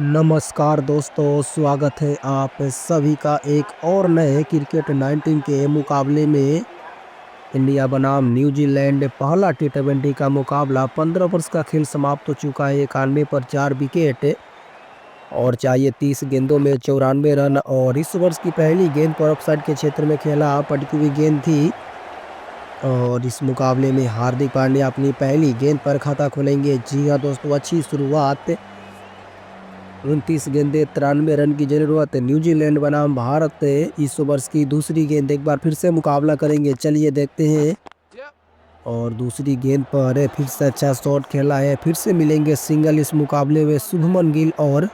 नमस्कार दोस्तों, स्वागत है आप सभी का एक और नए क्रिकेट 19 के मुकाबले में। इंडिया बनाम न्यूजीलैंड पहला टी20 का मुकाबला 15 ओवर्स का खेल समाप्त हो चुका है। 91 पर 4 विकेट और चाहिए 30 गेंदों में 94 रन। और इस ओवर्स की पहली गेंद पर ऑफसाइड के क्षेत्र में खेला पटकी हुई गेंद थी। और इस मुकाबले में हार्दिक पांड्या अपनी पहली गेंद पर खाता खोलेंगे। जी हाँ दोस्तों, अच्छी शुरुआत। 29 गेंदें 93 रन की जरूरत। न्यूजीलैंड बनाम भारत इस ओवर्स की दूसरी गेंद एक बार फिर से मुकाबला करेंगे। चलिए देखते हैं। और दूसरी गेंद पर फिर से अच्छा शॉट खेला है। फिर से मिलेंगे सिंगल इस मुकाबले में शुभमन गिल और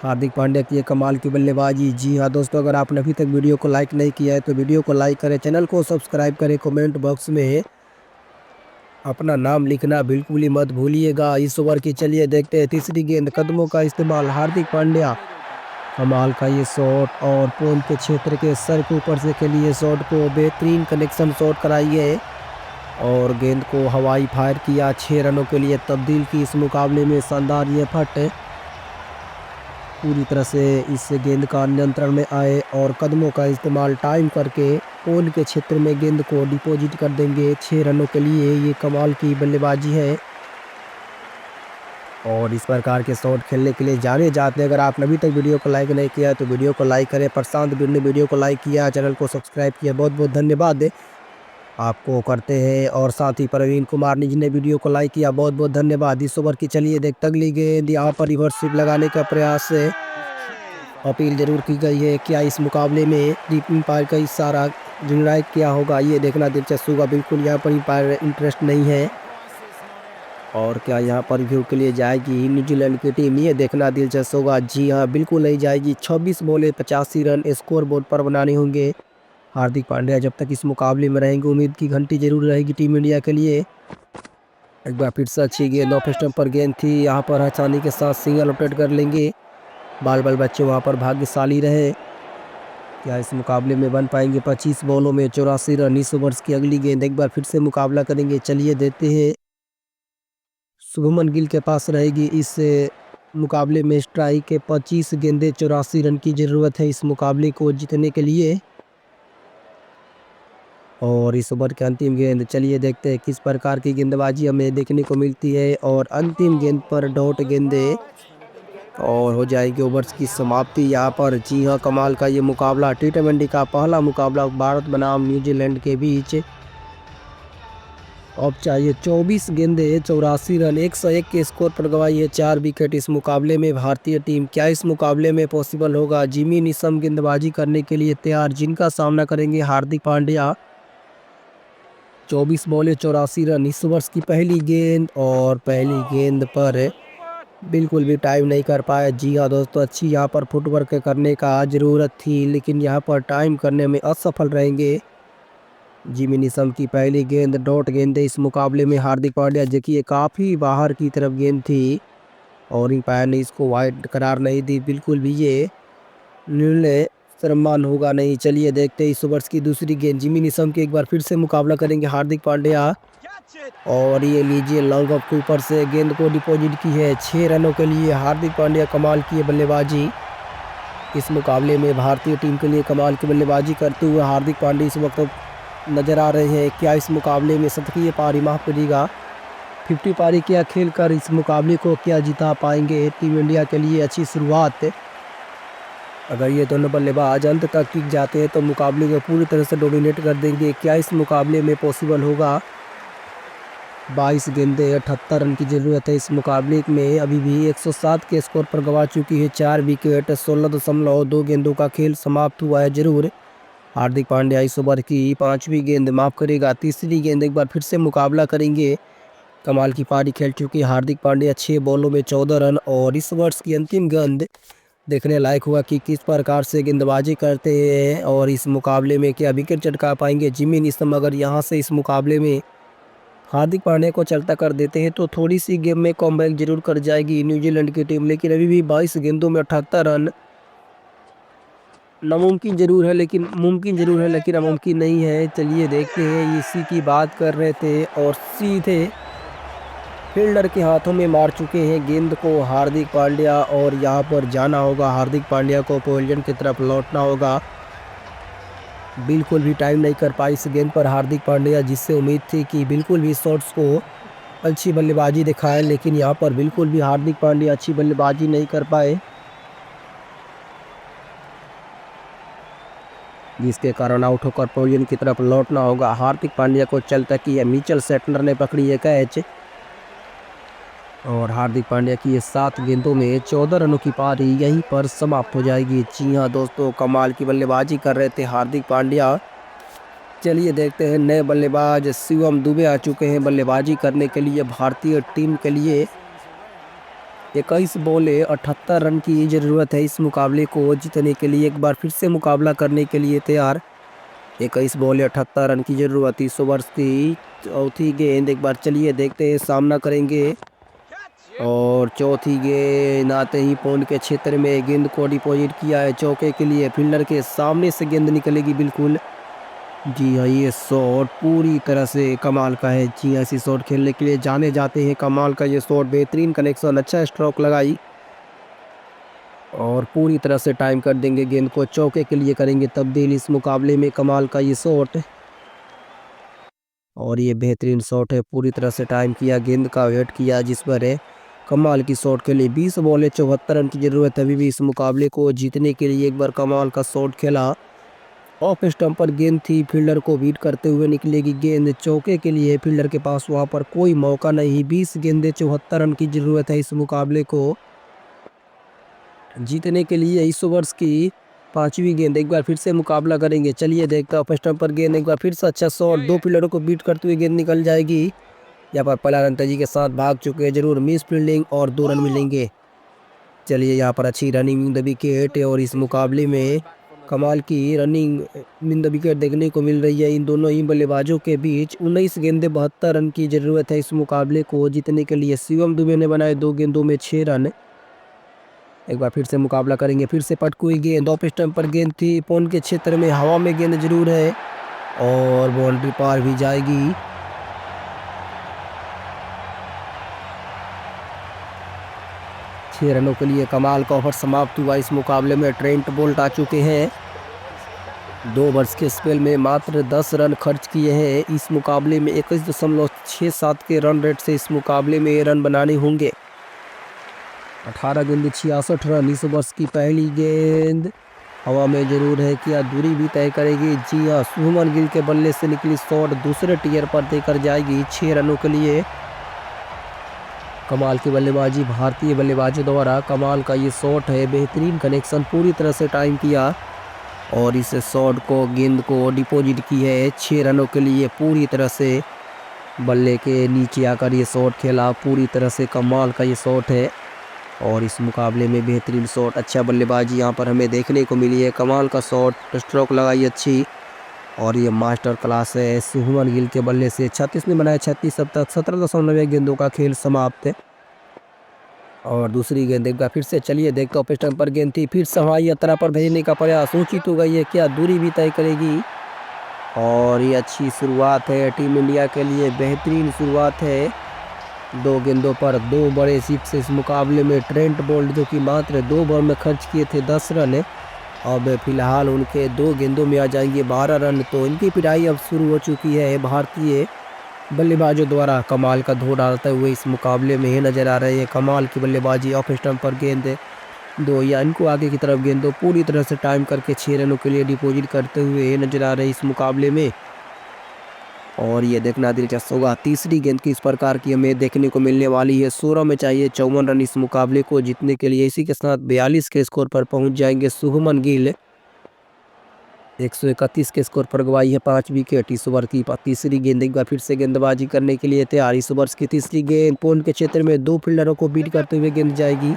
हार्दिक पांड्या की कमाल की बल्लेबाजी। जी हाँ दोस्तों, अगर आपने अभी तक वीडियो को लाइक नहीं किया है तो वीडियो को लाइक करें, चैनल को सब्सक्राइब करें, कमेंट बॉक्स में अपना नाम लिखना बिल्कुल ही मत भूलिएगा। इस ओवर की चलिए देखते हैं तीसरी गेंद। कदमों का इस्तेमाल, हार्दिक पांड्या कमाल का ये शॉट और पोल के क्षेत्र के सर के ऊपर से खेलिए शॉट को, बेहतरीन कनेक्शन शॉट कराइए और गेंद को हवाई फायर किया। 6 रनों के लिए तब्दील की इस मुकाबले में। शानदार ये फट पूरी तरह से इस गेंद का नियंत्रण में आए और कदमों का इस्तेमाल टाइम करके पोल के क्षेत्र में गेंद को डिपॉजिट कर देंगे। 6 रनों के लिए ये कमाल की बल्लेबाजी है। और इस प्रकार के शॉट खेलने के लिए जाने जाते हैं। अगर आपने अभी तक वीडियो को लाइक नहीं किया है तो वीडियो को लाइक करें। प्रशांत वीर ने वीडियो को लाइक किया, चैनल को सब्सक्राइब किया, बहुत बहुत धन्यवाद आपको करते हैं। और साथ ही प्रवीण कुमार ने जिन्हें वीडियो को लाइक किया, बहुत बहुत धन्यवाद। इस ओवर की चलिए देखते अगली गेंद। यहाँ पर रिवर्स स्वीप लगाने का प्रयास है, अपील जरूर की गई है। क्या इस मुकाबले में डीपिंग पार का इशारा निर्णायक क्या होगा, ये देखना दिलचस्प होगा। बिल्कुल यहाँ पर पार इंटरेस्ट नहीं है। और क्या यहाँ पर रिव्यू के लिए जाएगी न्यूजीलैंड की टीम, ये देखना दिलचस्प होगा। जी हाँ, बिल्कुल नहीं जाएगी। 26 बॉले 85 रन स्कोर बोर्ड पर बनाने होंगे हार्दिक पांड्या जब तक इस मुकाबले में रहेंगे। उम्मीद की घंटी जरूर रहेगी टीम इंडिया के लिए। एक बार फिर से अच्छी गेंद ऑफ स्टंप पर गेंद थी, यहाँ पर आसानी के साथ सिंगल अपडेट कर लेंगे। बाल बच्चे वहाँ पर भाग्यशाली रहे। क्या इस मुकाबले में बन पाएंगे 25 बॉलों में 84 रन। इस ओवर्स की अगली गेंद एक बार फिर से मुकाबला करेंगे। चलिए देते हैं। शुभमन गिल के पास रहेगी इस मुकाबले में स्ट्राइक के 25 गेंदें 84 रन की ज़रूरत है इस मुकाबले को जीतने के लिए। और इस ओवर के अंतिम गेंद, चलिए देखते हैं किस प्रकार की गेंदबाजी हमें देखने को मिलती है। और अंतिम गेंद पर डॉट गेंदें और हो जाएगी ओवर्स की समाप्ति यहाँ पर। जी हाँ, कमाल का ये मुकाबला टी20 का पहला मुकाबला भारत बनाम न्यूजीलैंड के बीच। अब चाहिए 24 गेंदें 84 रन, 101 के स्कोर पर गंवाई है 4 विकेट इस मुकाबले में भारतीय टीम। क्या इस मुकाबले में पॉसिबल होगा? जिमी निशम गेंदबाजी करने के लिए तैयार, जिनका सामना करेंगे हार्दिक पांड्या। 24 बॉले 84 रन इस ओवर्स की पहली गेंद और पहली गेंद पर बिल्कुल भी टाइम नहीं कर पाया। जी हाँ दोस्तों, अच्छी यहाँ पर फुटवर्क करने का ज़रूरत थी लेकिन यहाँ पर टाइम करने में असफल रहेंगे। जिमी निशम की पहली गेंद डॉट गेंद इस मुकाबले में हार्दिक पांड्या। देखिए काफ़ी बाहर की तरफ गेंद थी और अंपायर ने इसको वाइड करार नहीं दी। बिल्कुल भी ये निर्णय सम्मान होगा नहीं। चलिए देखते हैं इस ओवर्स की दूसरी गेंद। जिमी निशम के एक बार फिर से मुकाबला करेंगे हार्दिक पांड्या। और ये लीजिए लॉन्ग ऑफ के ऊपर से गेंद को डिपॉजिट की है। 6 रनों के लिए हार्दिक पांड्या कमाल की बल्लेबाजी इस मुकाबले में भारतीय टीम के लिए कमाल की बल्लेबाजी करते हुए हार्दिक पांड्या इस वक्त नज़र आ रहे हैं। क्या इस मुकाबले में शतकीय पारी माफ करेगा? 50 पारी क्या खेलकर इस मुकाबले को क्या जिता पाएंगे टीम इंडिया के लिए? अच्छी शुरुआत। अगर ये दोनों बल्लेबाज अंत तक टिक जाते हैं तो मुकाबले को पूरी तरह से डोमिनेट कर देंगे। क्या इस मुकाबले में पॉसिबल होगा? 22 गेंदें 78 रन की ज़रूरत है इस मुकाबले में। अभी भी 107 के स्कोर पर गंवा चुकी है 4 विकेट। 16.2 गेंदों का खेल समाप्त हुआ है जरूर। हार्दिक पांड्या इस ओवर की 5वीं गेंद माफ करेगा। तीसरी गेंद एक बार फिर से मुकाबला करेंगे। कमाल की पारी खेल चुकी है हार्दिक पांड्या, 6 बॉलों में 14 रन। और इस ओवर्स की अंतिम गेंद देखने लायक हुआ कि किस प्रकार से गेंदबाजी करते हैं और इस मुकाबले में क्या विकेट चटका पाएंगे जिमी निशम। अगर यहाँ से इस मुकाबले में हार्दिक पांड्या को चलता कर देते हैं तो थोड़ी सी गेम में कमबैक जरूर कर जाएगी न्यूजीलैंड की टीम। लेकिन अभी भी 22 गेंदों में 78 रन नामुमकिन जरूर है, लेकिन मुमकिन जरूर है लेकिन नामुमकिन नहीं है। चलिए देखते हैं, इसी की बात कर रहे थे और सीधे फील्डर के हाथों में मार चुके हैं गेंद को हार्दिक पांड्या और यहाँ पर जाना होगा हार्दिक पांड्या को पवेलियन की तरफ लौटना होगा। बिल्कुल भी टाइम नहीं कर पाई इस गेंद पर हार्दिक पांड्या, जिससे उम्मीद थी कि बिल्कुल भी शॉट्स को अच्छी बल्लेबाजी दिखाए, लेकिन यहाँ पर बिल्कुल भी हार्दिक पांड्या अच्छी बल्लेबाजी नहीं कर पाए, जिसके कारण आउट होकर पवेलियन की तरफ लौटना होगा। हार्दिक पांड्या को चलता कि मिचेल सेटनर ने पकड़ी है कैच और हार्दिक पांड्या की ये 7 गेंदों में 14 रनों की पारी यहीं पर समाप्त हो जाएगी। जी हाँ दोस्तों, कमाल की बल्लेबाजी कर रहे थे हार्दिक पांड्या। चलिए देखते हैं नए बल्लेबाज शिवम दुबे आ चुके हैं बल्लेबाजी करने के लिए भारतीय टीम के लिए। 21 बॉले 78 रन की ज़रूरत है इस मुकाबले को जीतने के लिए। एक बार फिर से मुकाबला करने के लिए तैयार। 21 बॉले 78 रन की ज़रूरत। 30 ओवर्स की चौथी गेंद, एक बार चलिए देखते हैं सामना करेंगे और चौथी गेंद आते ही पॉइंट के क्षेत्र में गेंद को डिपॉजिट किया है चौके के लिए। फील्डर के सामने से गेंद निकलेगी बिल्कुल। जी हाँ, ये शॉट पूरी तरह से कमाल का है। जी हाँ, ऐसी शॉट खेलने के लिए जाने जाते हैं। कमाल का ये शॉट, बेहतरीन कनेक्शन, अच्छा स्ट्रोक लगाई और पूरी तरह से टाइम कर देंगे गेंद को चौके के लिए करेंगे तब्दील इस मुकाबले में। कमाल का ये शॉट और ये बेहतरीन शॉट है, पूरी तरह से टाइम किया, गेंद का वेट किया जिस पर है। कमाल की शॉट के लिए 20 बॉले 74 रन की ज़रूरत है अभी भी इस मुकाबले को जीतने के लिए। एक बार कमाल का शॉट खेला, ऑफ स्टंप पर गेंद थी, फील्डर को बीट करते हुए निकलेगी गेंद चौके के लिए। फील्डर के पास वहां पर कोई मौका नहीं। 20 गेंदे 74 रन की ज़रूरत है इस मुकाबले को जीतने के लिए। इस ओवर्स की 5वीं गेंद, एक बार फिर से मुकाबला करेंगे। चलिए देखते हैं, ऑफ स्टंप पर गेंद, एक बार फिर से अच्छा शॉट, 2 फील्डरों को बीट करते हुए गेंद निकल जाएगी। यहाँ पर पलारंतेजी के साथ भाग चुके हैं, जरूर मिस फील्डिंग और 2 रन मिलेंगे। चलिए यहाँ पर अच्छी रनिंग इन द विकेट और इस मुकाबले में कमाल की रनिंग इन द विकेट देखने को मिल रही है इन दोनों ही बल्लेबाजों के बीच। 19 गेंदे 72 रन की ज़रूरत है इस मुकाबले को जीतने के लिए। शिवम दुबे ने बनाए 2 गेंदों में 6 रन। एक बार फिर से मुकाबला करेंगे, फिर से पटकुई गेंद, ऑफ स्टंप पर गेंद थी, पॉइंट के क्षेत्र में हवा में गेंद जरूर है और बाउंड्री पार भी जाएगी। छह रनों के लिए कमाल का ओवर समाप्त हुआ इस मुकाबले में। ट्रेंट बोल्ट आ चुके हैं, 2 ओवर्स के स्पेल में मात्र 10 रन खर्च किए हैं इस मुकाबले में। 21.67 के रन रेट से इस मुकाबले में रन बनाने होंगे। 18 गेंद 66 रन। इस ओवर्स की पहली गेंद हवा में जरूर है, क्या दूरी भी तय करेगी। जी हाँ, शुभमन गिल के बल्ले से निकली शॉट दूसरे टियर पर देकर जाएगी 6 रनों के लिए। कमाल की बल्लेबाजी भारतीय बल्लेबाजों द्वारा, कमाल का ये शॉट है, बेहतरीन कनेक्शन, पूरी तरह से टाइम किया और इस शॉट को गेंद को डिपॉजिट की है 6 रनों के लिए। पूरी तरह से बल्ले के नीचे आकर ये शॉट खेला, पूरी तरह से कमाल का ये शॉट है और इस मुकाबले में बेहतरीन शॉट, अच्छा बल्लेबाजी यहाँ पर हमें देखने को मिली है। कमाल का शॉट, स्ट्रोक लगाई अच्छी और ये मास्टर क्लास है शुभमन गिल के बल्ले से। 36 ने बनाया 36 अब तक। 17.9 गेंदों का खेल समाप्त है और दूसरी गेंद, एक बार फिर से चलिए देखते ऑफ स्टंप पर गेंद थी, फिर से हवाई यात्रा पर भेजने का प्रयास, ऊंची तो गई है, क्या दूरी भी तय करेगी और ये अच्छी शुरुआत है टीम इंडिया के लिए, बेहतरीन शुरुआत है। 2 गेंदों पर 2 बड़े सिक्स इस मुकाबले में। ट्रेंट बोल्ट जो कि मात्र 2 ओवर में खर्च किए थे 10 रन, अब फिलहाल उनके 2 गेंदों में आ जाएंगे 12 रन। तो इनकी पिटाई अब शुरू हो चुकी है भारतीय बल्लेबाजों द्वारा। कमाल का धो डालते हुए इस मुकाबले में नजर आ रहे हैं। कमाल की बल्लेबाजी, ऑफ स्टंप पर गेंद 2 या इनको आगे की तरफ गेंदों पूरी तरह से टाइम करके 6 रनों के लिए डिपॉजिट करते हुए नजर आ रहे हैं इस मुकाबले में। और ये देखना दिलचस्प होगा तीसरी गेंद किस प्रकार की हमें देखने को मिलने वाली है। 16 में चाहिए 54 रन इस मुकाबले को जीतने के लिए। इसी के साथ 42 के स्कोर पर पहुंच जाएंगे शुभमन गिल। 131 के स्कोर पर गवाई है 5 विकेट। इस ओवर की तीसरी गेंद, एक बार फिर से गेंदबाजी करने के लिए तैयार। इस ओवर की तीसरी गेंद पॉइंट के क्षेत्र में 2 फील्डरों को बीट करते हुए गेंद जाएगी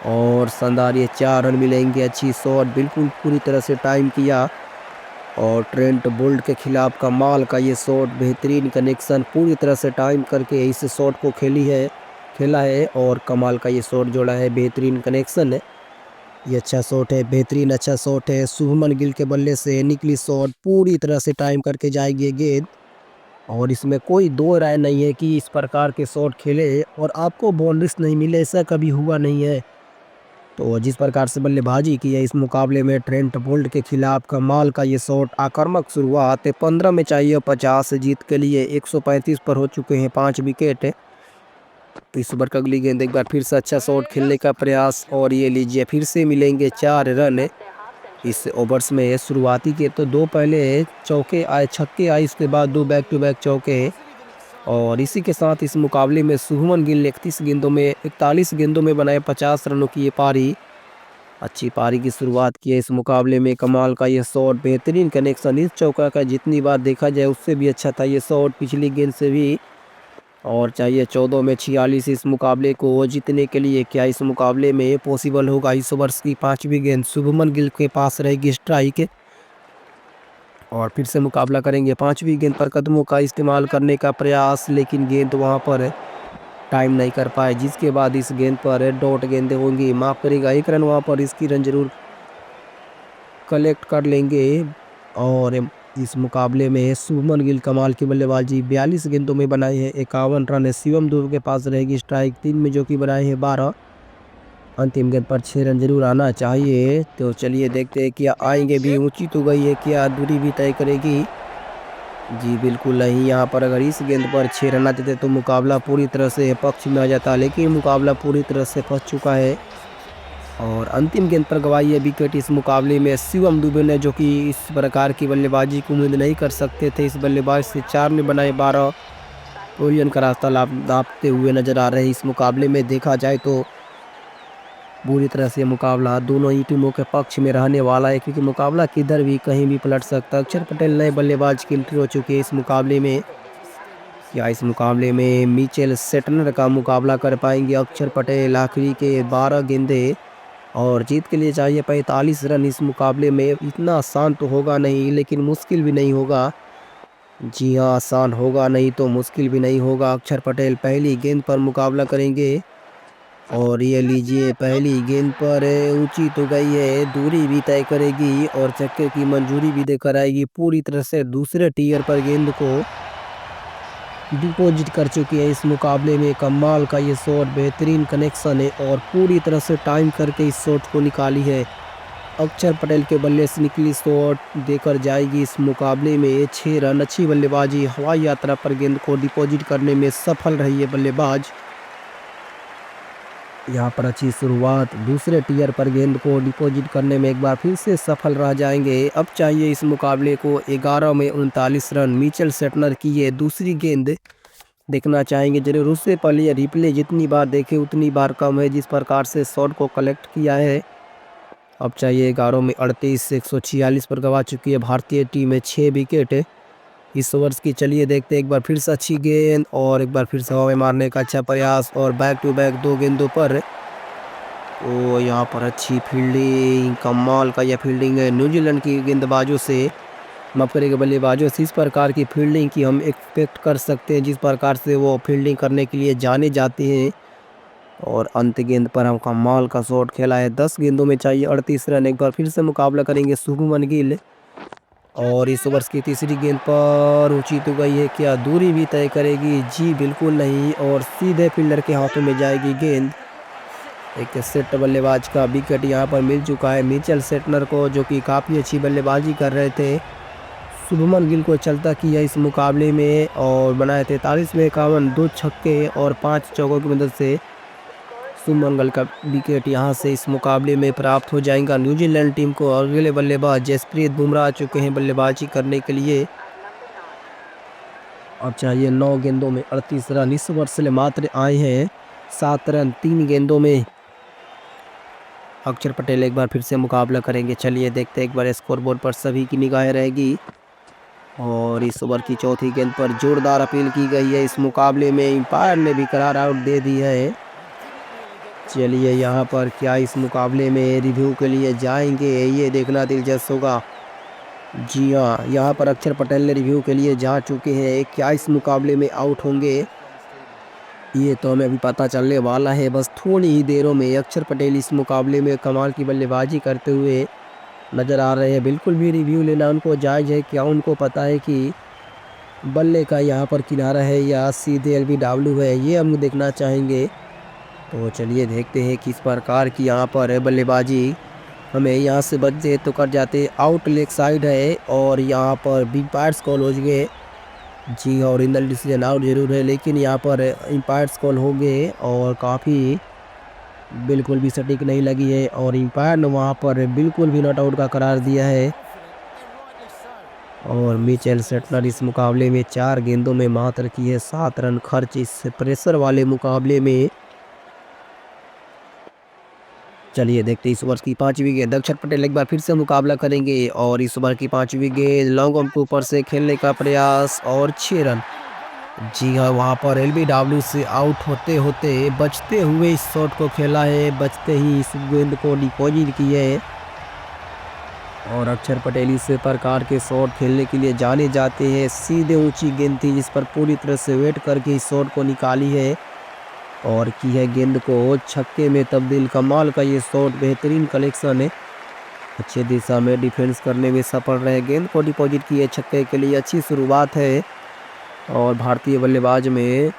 और शानदार ये 4 रन मिलेंगे। अच्छी शॉट, बिल्कुल पूरी तरह से टाइम किया और ट्रेंट बोल्ट के खिलाफ कमाल का ये शॉट, बेहतरीन कनेक्शन, पूरी तरह से टाइम करके इस शॉट को खेला है और कमाल का ये शॉट जोड़ा है, बेहतरीन कनेक्शन है। ये अच्छा शॉट है, बेहतरीन अच्छा शॉट है। शुभमन गिल के बल्ले से निकली शॉट पूरी तरह से टाइम करके जाएगी गेंद और इसमें कोई दो राय नहीं है कि इस प्रकार के शॉट खेले और आपको बाउंड्रीज नहीं मिले, ऐसा कभी हुआ नहीं है। तो जिस प्रकार से बल्लेबाजी की है इस मुकाबले में ट्रेंट बोल्ट के खिलाफ, कमाल का ये शॉट, आक्रामक शुरुआत है। 15 में चाहिए 50 जीत के लिए, 135 पर हो चुके हैं 5 विकेट। तो इस ओवर का अगली गेंद, एक बार फिर से अच्छा शॉट खेलने का प्रयास और ये लीजिए फिर से मिलेंगे 4 रन इस ओवर्स में। शुरुआती के तो 2 पहले चौके आए, छक्के आए, इसके बाद 2 बैक टू बैक चौके। और इसी के साथ इस मुकाबले में शुभमन गिल 31 गेंदों में 41 गेंदों में बनाए 50 रनों की ये पारी। अच्छी पारी की शुरुआत की है इस मुकाबले में। कमाल का ये शॉट, बेहतरीन कनेक्शन इस चौका का, जितनी बार देखा जाए उससे भी अच्छा था ये शॉट, पिछली गेंद से भी। और चाहिए 14 में 46 इस मुकाबले को जीतने के लिए। क्या इस मुकाबले में पॉसिबल होगा? इस ओवर्स की 5वीं गेंद शुभमन गिल के पास रहेगी स्ट्राइक और फिर से मुकाबला करेंगे। 5वीं गेंद पर कदमों का इस्तेमाल करने का प्रयास, लेकिन गेंद वहां पर टाइम नहीं कर पाए, जिसके बाद इस गेंद पर डॉट गेंदें होंगी। माफ करेगा, 1 रन वहां पर, इसकी रन जरूर कलेक्ट कर लेंगे। और इस मुकाबले में शुभमन गिल कमाल की बल्लेबाजी, 42 गेंदों में बनाए हैं 51 रन है। शिवम दुबे के पास रहेगी स्ट्राइक, 3 में जो कि बनाए हैं 12। अंतिम गेंद पर 6 रन जरूर आना चाहिए। तो चलिए देखते हैं क्या आएंगे भी। ऊंची तो गई है, क्या दूरी भी तय करेगी? जी बिल्कुल नहीं। यहाँ पर अगर इस गेंद पर 6 रन आते थे तो मुकाबला पूरी तरह से पक्ष में आ जाता, लेकिन मुकाबला पूरी तरह से फंस चुका है। और अंतिम गेंद पर गवाई है विकेट इस मुकाबले में शिवम दुबे ने, जो कि इस प्रकार की बल्लेबाजी की उम्मीद नहीं कर सकते थे। इस बल्लेबाज से 4 में बनाए 12, ओरियन का रास्ता नापते हुए नजर आ रहे हैं। इस मुकाबले में देखा जाए तो बुरी तरह से मुकाबला दोनों ही टीमों के पक्ष में रहने वाला है, क्योंकि मुकाबला किधर भी कहीं भी पलट सकता है। अक्षर पटेल नए बल्लेबाज की एंट्री हो चुकी है इस मुकाबले में। क्या इस मुकाबले में मिचेल सेटनर का मुकाबला कर पाएंगे अक्षर पटेल? आखिरी के 12 गेंदे और जीत के लिए चाहिए 45 रन इस मुकाबले में। इतना आसान तो होगा नहीं, लेकिन मुश्किल भी नहीं होगा। जी हाँ, आसान होगा नहीं तो मुश्किल भी नहीं होगा। अक्षर पटेल पहली गेंद पर मुकाबला करेंगे और ये लीजिए पहली गेंद पर ऊंची तो गई है, दूरी भी तय करेगी और छक्के की मंजूरी भी देकर आएगी। पूरी तरह से दूसरे टीयर पर गेंद को डिपॉजिट कर चुकी है इस मुकाबले में। कमाल का ये शॉट, बेहतरीन कनेक्शन है और पूरी तरह से टाइम करके इस शॉट को निकाली है। अक्षर पटेल के बल्ले से निकली शॉट देकर जाएगी इस मुकाबले में 6 रन। अच्छी बल्लेबाजी, हवाई यात्रा पर गेंद को डिपॉजिट करने में सफल रही है बल्लेबाज। यहाँ पर अच्छी शुरुआत, दूसरे टीयर पर गेंद को डिपॉजिट करने में एक बार फिर से सफल रह जाएंगे। अब चाहिए इस मुकाबले को 11 में 39 रन। मिचेल सेटनर की ये दूसरी गेंद देखना चाहेंगे जरूर। उससे पहले ये रिप्ले जितनी बार देखे उतनी बार कम है, जिस प्रकार से शॉट को कलेक्ट किया है। अब चाहिए 11 में 38, 146 पर गवा चुकी है भारतीय टीम में 6 विकेट इस ओवर्स की। चलिए देखते हैं एक बार फिर से अच्छी गेंद और एक बार फिर से हवा में मारने का अच्छा प्रयास और बैक टू बैक 2 गेंदों पर। तो यहाँ पर अच्छी फील्डिंग, कमाल का यह फील्डिंग है न्यूजीलैंड की गेंदबाजों से, माफ करेंगे बल्लेबाजों से। इस प्रकार की फील्डिंग की हम एक्सपेक्ट कर सकते हैं, जिस प्रकार से वो फील्डिंग करने के लिए जाने जाते हैं। और अंत गेंद पर हम कमाल का शॉट खेला है। 10 गेंदों में चाहिए 38 रन। एक बार फिर से मुकाबला करेंगे शुभमन गिल और इस ओवर्स की तीसरी गेंद पर ऊंची तो गई है, क्या दूरी भी तय करेगी? जी बिल्कुल नहीं, और सीधे फील्डर के हाथों में जाएगी गेंद। एक सेट बल्लेबाज का विकेट यहाँ पर मिल चुका है मिचेल सेटनर को, जो कि काफ़ी अच्छी बल्लेबाजी कर रहे थे। शुभमन गिल को चलता किया इस मुकाबले में और बनाए 43 में 51, 2 छक्के और 5 चौकों की मदद से शुभमन गिल का विकेट यहाँ से इस मुकाबले में प्राप्त हो जाएगा न्यूजीलैंड टीम को। अगले बल्लेबाज जसप्रीत बुमराह आ चुके हैं बल्लेबाजी करने के लिए। अब चाहिए 9 गेंदों में 38 रन। इस ओवर से मात्र आए हैं 7 रन 3 गेंदों में। अक्षर पटेल एक बार फिर से मुकाबला करेंगे। चलिए देखते हैं एक बार स्कोर बोर्ड पर सभी की निगाहें रहेगी। और इस ओवर की चौथी गेंद पर जोरदार अपील की गई है इस मुकाबले में, एम्पायर ने भी करार आउट दे दी है। चलिए यहाँ पर क्या इस मुकाबले में रिव्यू के लिए जाएंगे, ये देखना दिलचस्प होगा। जी हाँ, यहाँ पर अक्षर पटेल ने रिव्यू के लिए जा चुके हैं। क्या इस मुकाबले में आउट होंगे, ये तो हमें अभी पता चलने वाला है बस थोड़ी ही देरों में। अक्षर पटेल इस मुकाबले में कमाल की बल्लेबाजी करते हुए नज़र आ रहे हैं। बिल्कुल भी रिव्यू लेना उनको जायज़ है। क्या उनको पता है कि बल्ले का यहाँ पर किनारा है या सीधे एलबीडब्ल्यू है, ये हम देखना चाहेंगे। तो चलिए देखते हैं किस प्रकार की यहाँ पर है बल्लेबाजी। हमें यहाँ से बच्चे तो कर जाते आउट लेग साइड है और यहाँ पर बिग पार्ट्स कॉल हो गए। जी हाँ, ओरिजिनल डिसीजन आउट जरूर है, लेकिन यहाँ पर इम्पायर्स कॉल हो गए और काफ़ी बिल्कुल भी सटीक नहीं लगी है और इम्पायर ने वहाँ पर बिल्कुल भी नॉट आउट का करार दिया है। और मिचेल सेटलर इस मुकाबले में 4 गेंदों में मात्र किए 7 रन खर्च इस प्रेशर वाले मुकाबले में। चलिए देखते इस ओवर की 5वीं गेंद। अक्षर पटेल एक बार फिर से मुकाबला करेंगे और इस ओवर की 5वीं गेंद लॉन्ग ऑन के ऊपर से खेलने का प्रयास और 6 रन। जी हाँ, वहाँ पर एलबीडब्ल्यू से आउट होते होते बचते हुए इस शॉट को खेला है, बचते ही इस गेंद को डिपॉजिट किए है। और अक्षर पटेल इस प्रकार के शॉट खेलने के लिए जाने जाते हैं। सीधे ऊंची गेंद थी जिस पर पूरी तरह से वेट करके इस शॉट को निकाली है और की है गेंद को छक्के में तब्दील। कमाल का ये शॉट, बेहतरीन कलेक्शन है, अच्छे दिशा में डिफेंस करने में सफल रहे, गेंद को डिपॉजिट किए छक्के के लिए। अच्छी शुरुआत है और भारतीय बल्लेबाज में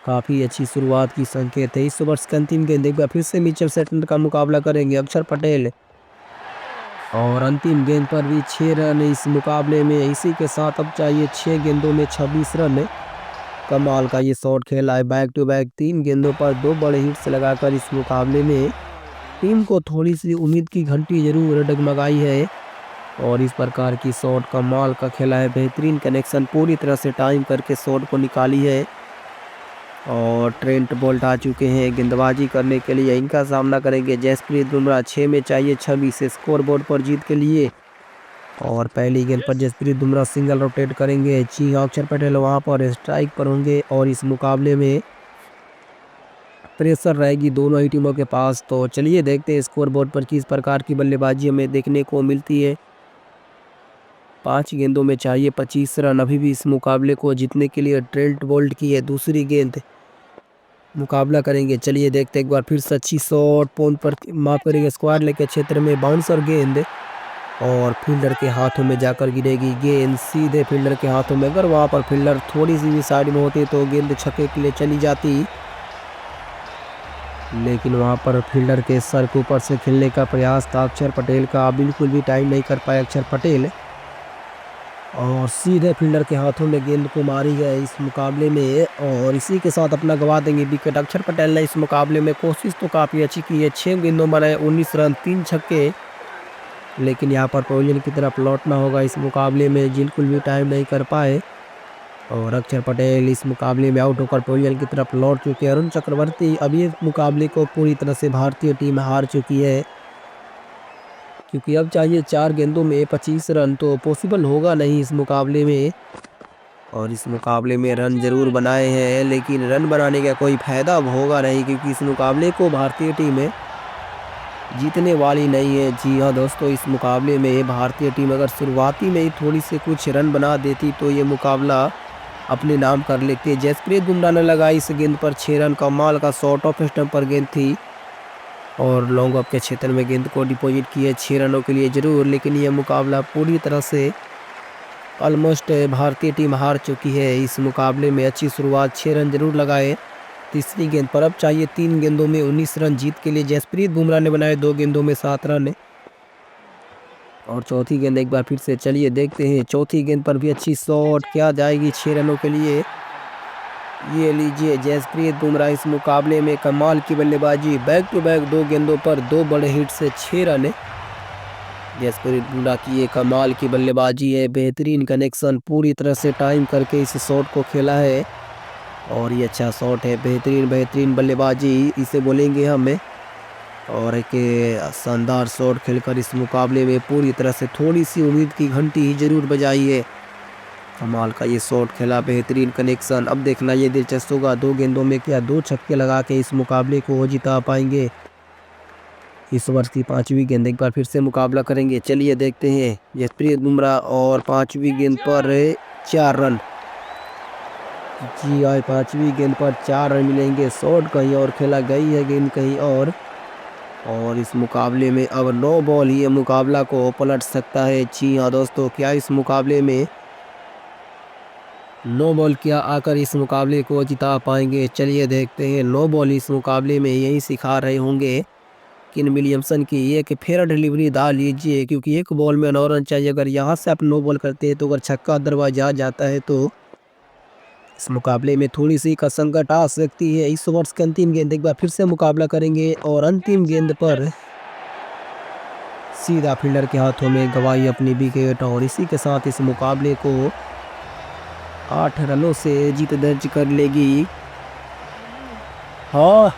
काफ़ी अच्छी शुरुआत की संकेत है। इस ओवर की अंतिम गेंद एक बार फिर से मिचेल सेटलर का मुकाबला करेंगे अक्षर पटेल और अंतिम गेंद पर भी 6 रन इस मुकाबले में। इसी के साथ अब चाहिए 6 गेंदों में 26 रन। कमाल का ये शॉट खेला है, बैक टू बैक 3 गेंदों पर 2 बड़े हिट्स लगाकर इस मुकाबले में टीम को थोड़ी सी उम्मीद की घंटी जरूर डगमगाई है। और इस प्रकार की शॉट कमाल का खेला है, बेहतरीन कनेक्शन, पूरी तरह से टाइम करके शॉट को निकाली है। और ट्रेंट बोल्ट आ चुके हैं गेंदबाजी करने के लिए, इनका सामना करेंगे जसप्रीत बुमराह। 6 में चाहिए 26 स्कोर बोर्ड पर जीत के लिए। और पहली गेंद पर जसप्रीत बुमराह सिंगल रोटेट करेंगे। जी अक्षर पटेल वहां पर स्ट्राइक पर होंगे और इस मुकाबले में प्रेशर रहेगी दोनों ही टीमों के पास। तो चलिए देखते हैं स्कोर बोर्ड पर किस प्रकार की बल्लेबाजी हमें देखने को मिलती है। 5 गेंदों में चाहिए 25 रन। अभी भी इस मुकाबले को जीतने के लिए ट्रेंट बोल्ट की है दूसरी गेंद मुकाबला करेंगे। चलिए देखते एक बार फिर से अच्छी शॉट, पॉइंट पर माफ करेंगे स्क्वायर लेग के क्षेत्र में बाउंसर गेंद और फील्डर के हाथों में जाकर गिरेगी गेंद, सीधे फील्डर के हाथों में। अगर वहां पर फील्डर थोड़ी सी भी साइड में होती तो गेंद छक्के के लिए चली जाती, लेकिन वहां पर फील्डर के सर के ऊपर से खेलने का प्रयास था अक्षर पटेल का, बिल्कुल भी टाइम नहीं कर पाए अक्षर पटेल और सीधे फील्डर के हाथों में गेंद को मारी गई इस मुकाबले में। और इसी के साथ अपना गवा देंगे विकेट। अक्षर पटेल ने इस मुकाबले में कोशिश तो काफ़ी अच्छी की है, 6 गेंदों बनाए 19 रन 3 छक्के, लेकिन यहाँ पर पवेलियन की तरफ लौटना होगा इस मुकाबले में, बिल्कुल भी टाइम नहीं कर पाए। और अक्षर पटेल इस मुकाबले में आउट होकर पवेलियन की तरफ लौट चुके हैं। अरुण चक्रवर्ती अभी इस मुकाबले को पूरी तरह से भारतीय टीम हार चुकी है, क्योंकि अब चाहिए 4 गेंदों में 25 रन, तो पॉसिबल होगा नहीं इस मुकाबले में। और इस मुकाबले में रन जरूर बनाए हैं, लेकिन रन बनाने का कोई फायदा अब होगा नहीं, क्योंकि इस मुकाबले को भारतीय टीम जीतने वाली नहीं है। जी हाँ दोस्तों, इस मुकाबले में भारतीय टीम अगर शुरुआती में ही थोड़ी से कुछ रन बना देती तो ये मुकाबला अपने नाम कर लेते। जसप्रीत बुमराह ने लगाई इस गेंद पर 6 रन, कमाल का शॉट ऑफ स्टंप पर गेंद थी और लॉन्ग ऑफ के क्षेत्र में गेंद को डिपॉजिट किए 6 रनों के लिए जरूर, लेकिन यह मुकाबला पूरी तरह से ऑलमोस्ट भारतीय टीम हार चुकी है। इस मुकाबले में अच्छी शुरुआत, 6 रन जरूर लगाए तीसरी गेंद पर। अब चाहिए 3 गेंदों में 19 रन जीत के लिए। जसप्रीत बुमराह ने बनाए 2 गेंदों में 7 रन और चौथी गेंद एक बार फिर से चलिए देखते हैं। चौथी गेंद पर भी अच्छी शॉट, क्या जाएगी 6 रनों के लिए। ये लीजिए जसप्रीत बुमराह इस मुकाबले में कमाल की बल्लेबाजी, बैक टू बैक 2 गेंदों पर 2 बड़े हिट से 6 रन। जसप्रीत बुमराह की ये कमाल की बल्लेबाजी है, बेहतरीन कनेक्शन, पूरी तरह से टाइम करके इस शॉट को खेला है और ये अच्छा शॉट है, बेहतरीन बेहतरीन बल्लेबाजी इसे बोलेंगे हमें। और एक शानदार शॉट खेलकर इस मुकाबले में पूरी तरह से थोड़ी सी उम्मीद की घंटी जरूर बजाई है। कमाल का ये शॉट खेला, बेहतरीन कनेक्शन। अब देखना ये दिलचस्प होगा 2 गेंदों में क्या 2 छक्के लगा के इस मुकाबले को जिता पाएंगे। इस ओवर की 5वीं गेंद एक बार फिर से मुकाबला करेंगे। चलिए देखते हैं जसप्रीत बुमराह और 5वीं गेंद पर 4 रन। जी आए 5वीं गेंद पर 4 रन मिलेंगे। शॉट कहीं और खेला गई है, गेंद कहीं और इस मुकाबले में अब 9 बॉल ही मुकाबला को पलट सकता है। जी हाँ दोस्तों, क्या इस मुकाबले में नो बॉल क्या आकर इस मुकाबले को जिता पाएंगे? चलिए देखते हैं। नो बॉल इस मुकाबले में यही सिखा रहे होंगे किन विलियमसन की एक फेयर डिलीवरी डाल लीजिए, क्योंकि एक बॉल में 9 रन चाहिए। अगर यहाँ से आप नो बॉल करते हैं तो अगर छक्का दरवाजा जाता है तो इस मुकाबले में थोड़ी सी कसंकट आ सकती है। इस ओवर्स के अंतिम गेंद एक बार फिर से मुकाबला करेंगे और अंतिम गेंद पर सीधा फील्डर के हाथों में गवाई अपनी विकेट और इसी के साथ इस मुकाबले को 8 रनों से जीत दर्ज कर लेगी। हाँ।